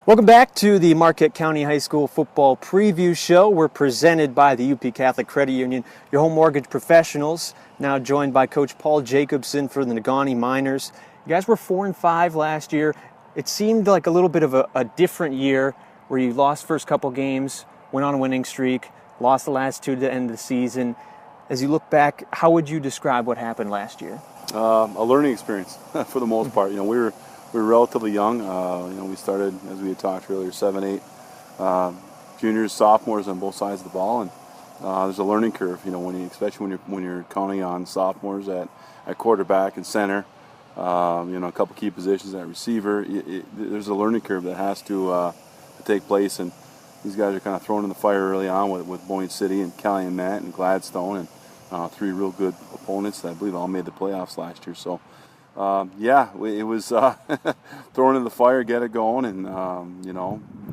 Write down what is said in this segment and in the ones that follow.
Welcome back to the Marquette County High School Football Preview Show. We're presented by the UP Catholic Credit Union, your home mortgage professionals, now joined by Coach Paul Jacobson for the Negaunee Miners. You guys were 4-5 last year. It seemed like a little bit of a different year where you lost first couple games, went on a winning streak, lost the last two to the end of the season. As you look back, how would you describe what happened last year? A learning experience for the most part. We were relatively young. We started, as we had talked earlier, 7, 8 juniors, sophomores on both sides of the ball, and there's a learning curve. Especially when you're counting on sophomores at quarterback and center. A couple key positions at receiver. There's a learning curve that has to take place, and these guys are kind of thrown in the fire early on with Boyne City and Calumet and Gladstone, and three real good opponents that I believe all made the playoffs last year. So. It was thrown in the fire, get it going, and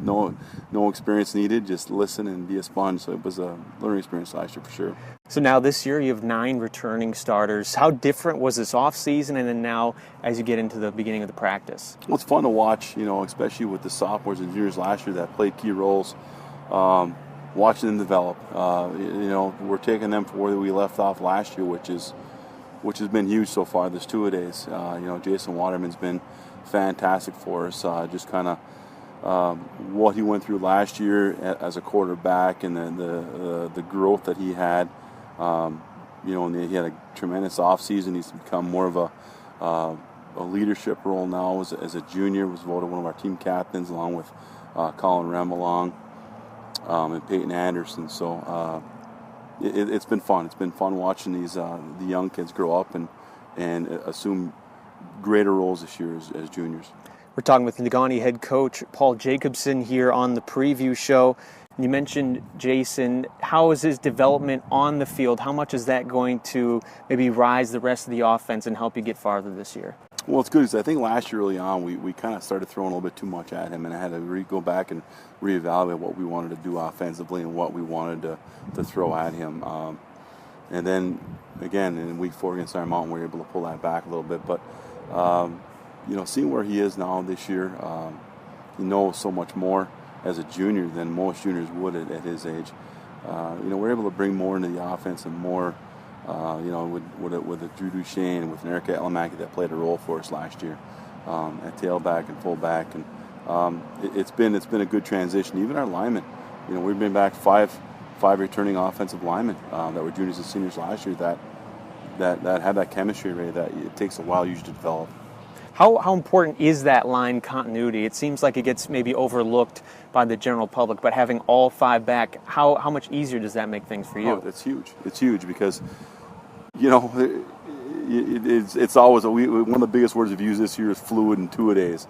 no experience needed. Just listen and be a sponge. So it was a learning experience last year for sure. So now this year you have 9 returning starters. How different was this off season, and then now as you get into the beginning of the practice? Well, it's fun to watch. Especially with the sophomores and juniors last year that played key roles. Watching them develop. We're taking them from where we left off last year, which has been huge so far. There's 2 days. Jason Waterman's been fantastic for us. Just kind of what he went through last year as a quarterback, and then the growth that he had. And he had a tremendous offseason. He's become more of a leadership role now as a junior. Was voted one of our team captains along with Colin Remelong and Peyton Anderson. So. It's been fun. It's been fun watching the young kids grow up and assume greater roles this year as juniors. We're talking with Negaunee head coach Paul Jacobson here on the preview show. You mentioned Jason. How is his development on the field? How much is that going to maybe rise the rest of the offense and help you get farther this year? Well, it's good because I think last year early on we kind of started throwing a little bit too much at him, and I had to go back and reevaluate what we wanted to do offensively and what we wanted to throw at him. And then, again, in week 4 against Iron Mountain, we were able to pull that back a little bit. But, seeing where he is now this year, he knows so much more as a junior than most juniors would at his age. We're able to bring more into the offense and more, with a Drew Duchesne and with an Eric Atlamaki that played a role for us last year at tailback and fullback, and it's been a good transition. Even our linemen, we've been back five returning offensive linemen that were juniors and seniors last year that had that chemistry already that it takes a while usually to develop. How important is that line continuity? It seems like it gets maybe overlooked by the general public, but having all 5 back, how much easier does that make things for you? Oh, it's huge. It's huge because, it's always one of the biggest words we've used this year is fluid and 2-a-days.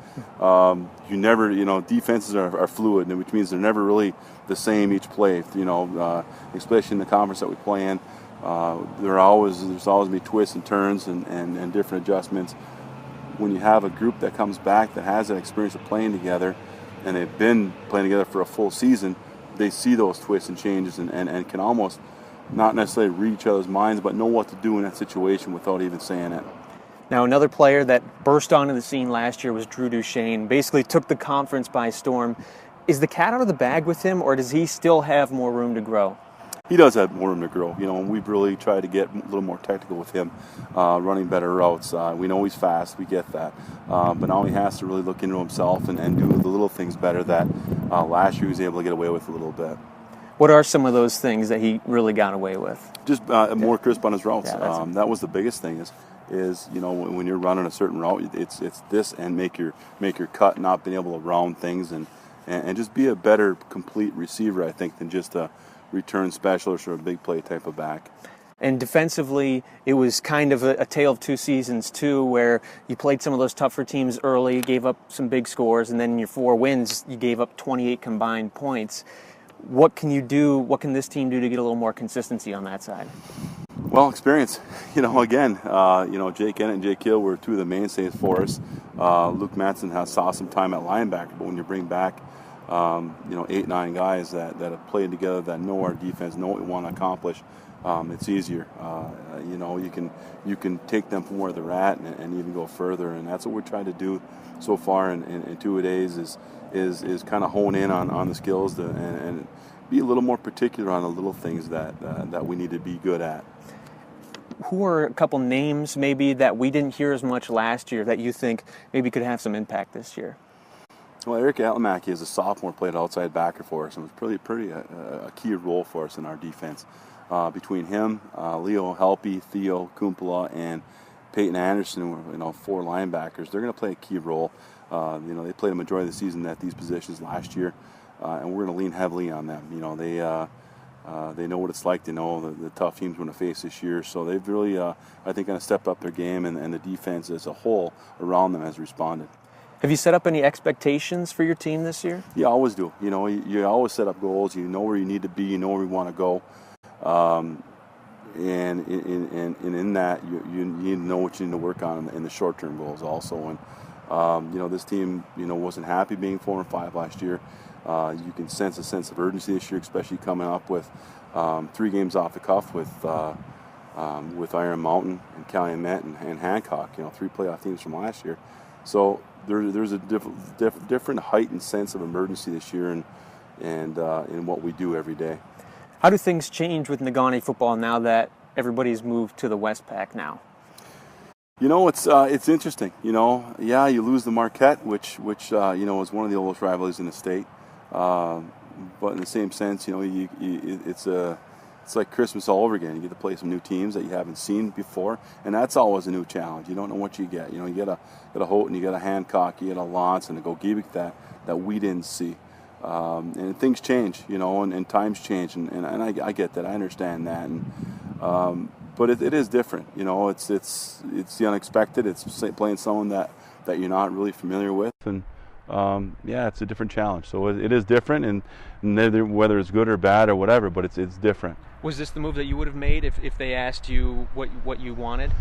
You never, defenses are fluid, which means they're never really the same each play. Especially in the conference that we play in, there's always be twists and turns and different adjustments. When you have a group that comes back that has that experience of playing together, and they've been playing together for a full season, they see those twists and changes and can almost not necessarily read each other's minds, but know what to do in that situation without even saying it. Now, another player that burst onto the scene last year was Drew Duchesne, basically took the conference by storm. Is the cat out of the bag with him, or does he still have more room to grow? He does have more room to grow, and we've really tried to get a little more technical with him, running better routes. We know he's fast, we get that, but now he has to really look into himself and do the little things better that last year he was able to get away with a little bit. What are some of those things that he really got away with? Just more crisp on his routes. Yeah, that was the biggest thing is when you're running a certain route, it's this and make your cut, not being able to round things and just be a better complete receiver, I think, than just a return specialist or a big play type of back. And defensively, it was kind of a tale of 2 seasons, too, where you played some of those tougher teams early, gave up some big scores, and then in your 4 wins, you gave up 28 combined points. What can you do? What can this team do to get a little more consistency on that side? Well, experience. Again, Jake Ennett and Jake Hill were 2 of the mainstays for us. Luke Mattson saw some time at linebacker, but when you bring back 8, 9 guys that have played together, that know our defense, know what we want to accomplish, it's easier. You can take them from where they're at and even go further, and that's what we're trying to do so far in 2 days is kind of hone in on the skills and be a little more particular on the little things that we need to be good at. Who are a couple names maybe that we didn't hear as much last year that you think maybe could have some impact this year? Well, Eric Atlamaki is a sophomore, played outside backer for us, and was pretty a key role for us in our defense. Between him, Leo Helpe, Theo Kumpala, and Peyton Anderson, who are 4 linebackers, they're going to play a key role. They played a majority of the season at these positions last year, and we're going to lean heavily on them. They know what it's like. They know the tough teams we're going to face this year. So they've really, I think, going to step up their game, and the defense as a whole around them has responded. Have you set up any expectations for your team this year? You always do. You always set up goals. You know where you need to be. You know where you want to go. And in that, you need to know what you need to work on in the short-term goals also. And this team, wasn't happy being 4-5 last year. You can sense a sense of urgency this year, especially coming up with 3 games off the cuff with Iron Mountain and Calumet and Hancock. 3 playoff teams from last year. So there's a different heightened sense of emergency this year, and in what we do every day. How do things change with Negaunee football now that everybody's moved to the Westpac now? It's interesting. You lose the Marquette, which is one of the oldest rivalries in the state. But in the same sense, it's like Christmas all over again. You get to play some new teams that you haven't seen before, and that's always a new challenge. You don't know what you get. You get a Houghton, you get a Hancock, you get a Lance, and a Gogebic that we didn't see. And things change, and times change, and I get that. I understand that, but it is different. It's the unexpected. It's playing someone that you're not really familiar with, and it's a different challenge. So it is different, and whether it's good or bad or whatever, but it's different. Was this the move that you would have made if they asked you what you wanted?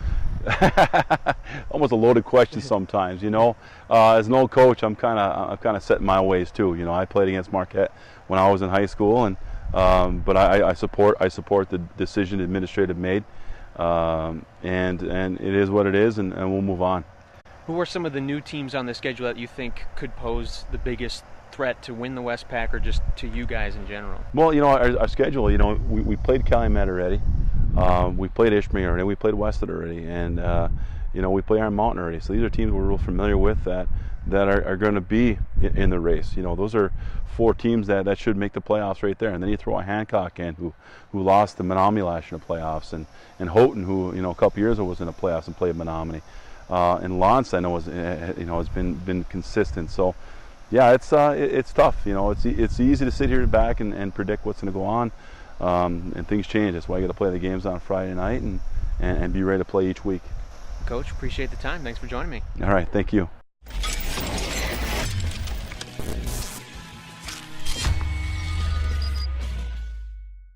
Almost a loaded question sometimes. As an old coach, I'm kind of set in my ways too. I played against Marquette when I was in high school, and but I support the decision the administrative made, and it is what it is, and we'll move on. Who are some of the new teams on the schedule that you think could pose the biggest threat to win the Westpac, or just to you guys in general? Well, our schedule, we played Calumet already. We played Ishmael already. We played Weston already. And, we play Iron Mountain already. So these are teams we're real familiar with that are going to be in the race. Those are 4 teams that should make the playoffs right there. And then you throw a Hancock in who lost to Menominee last year in the playoffs. And Houghton, who, a couple years ago was in the playoffs and played Menominee. And Lance, I know, has been consistent. So, yeah, it's tough. It's easy to sit here back and predict what's going to go on, and things change. That's why you got to play the games on Friday night and be ready to play each week. Coach, appreciate the time. Thanks for joining me. All right, thank you.